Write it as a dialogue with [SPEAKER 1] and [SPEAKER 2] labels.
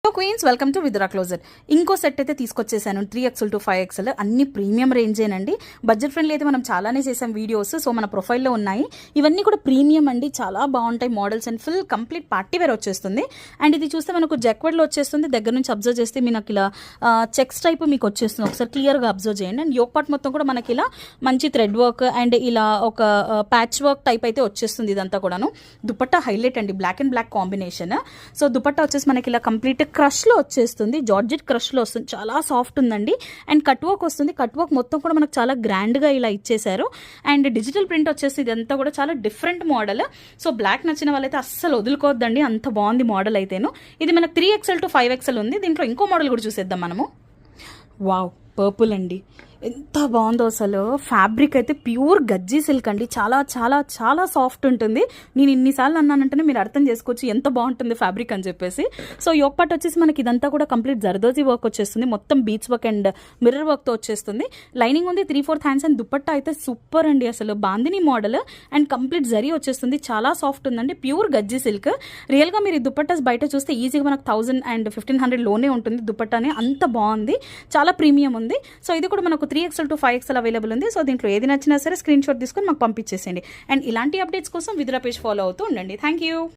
[SPEAKER 1] Queens welcome to విద్రా క్లోజర్. ఇంకో సెట్ అయితే తీసుకొచ్చేసాను 3XL to 5XL. అన్ని ప్రీమియం రేంజేనండి. బడ్జెట్ ఫ్రెండ్లీ అయితే మనం చాలానే చేసాం వీడియోస్. సో మన ప్రొఫైల్లో ఉన్నాయి. ఇవన్నీ కూడా ప్రీమియం అండి, చాలా బాగుంటాయి models and full complete party wear వచ్చేస్తుంది. అండ్ ఇది చూస్తే మనకు జక్వర్డ్లో వచ్చేస్తుంది. దగ్గర నుంచి అబ్జర్వ్ చేస్తే మీకు ఇలా చెక్స్ టైప్ మీకు వచ్చేస్తుంది. ఒకసారి క్లియర్గా అబ్జర్వ్ చేయండి. అండ్ యోక్ పార్ట్ మొత్తం కూడా మనకి ఇలా మంచి థ్రెడ్ వర్క్ అండ్ ఇలా ఒక ప్యాచ్ వర్క్ టైప్ అయితే వచ్చేస్తుంది. ఇదంతా కూడాను దుపట్టా హైలైట్ అండి, black and black combination. So dupatta వచ్చేసి మనకి ఇలా కంప్లీట్ క్రష్లో వచ్చేస్తుంది, జార్జెట్ క్రష్లో వస్తుంది, చాలా సాఫ్ట్ ఉందండి. అండ్ కట్ వర్క్ వస్తుంది. కట్ వర్క్ మొత్తం కూడా మనకు చాలా గ్రాండ్గా ఇలా ఇచ్చేసారు. అండ్ డిజిటల్ ప్రింట్ వచ్చేసి ఇదంతా కూడా చాలా డిఫరెంట్ మోడల్. సో బ్లాక్ నచ్చిన వాళ్ళైతే అస్సలు వదులుకోవద్దండి, అంత బాగుంది మోడల్ అయితేను. ఇది మనకు 3XL to 5XL ఉంది. దీంట్లో ఇంకో మోడల్ కూడా చూసేద్దాం మనము. వావ్, పర్పుల్ అండి, ఎంత బాగుందో అసలు. ఫ్యాబ్రిక్ అయితే ప్యూర్ గజ్జీ సిల్క్ అండి, చాలా చాలా చాలా సాఫ్ట్ ఉంటుంది. నేను ఇన్నిసార్లు అన్నానంటేనే మీరు అర్థం చేసుకోవచ్చు ఎంత బాగుంటుంది ఫ్యాబ్రిక్ అని చెప్పేసి. సో యోక్ పార్ట్ వచ్చేసి మనకి ఇదంతా కూడా కంప్లీట్ జర్దోజీ వర్క్ వచ్చేస్తుంది, మొత్తం బీచ్ వర్క్ అండ్ మిర్రర్ వర్క్తో వచ్చేస్తుంది. లైనింగ్ ఉంది 3/4 హ్యాండ్స్. అండ్ దుపట్టా అయితే సూపర్ అండి, అసలు bandhani model and complete zari వచ్చేస్తుంది, చాలా సాఫ్ట్ ఉందండి, ప్యూర్ గజ్జీ సిల్క్. రియల్గా మీరు ఈ దుపట్టాస్ బయట చూస్తే ఈజీగా మనకు 1000 and 1500 లోనే ఉంటుంది దుపట్టానే, అంత బాగుంది, చాలా ప్రీమియం ఉంది. సో ఇది కూడా మనకు 3XL to 5XL అవైలబుల్ ఉంది. సో దీంట్లో ఏది నచ్చినా సరే స్క్రీన్ షాట్ తీసుకొని మాకు పంపించేసేయండి. అండ్ ఇలాంటి అప్డేట్స్ కోసం విద్రా పేజ్ ఫాలో అవుతూ ఉండండి. Thank you.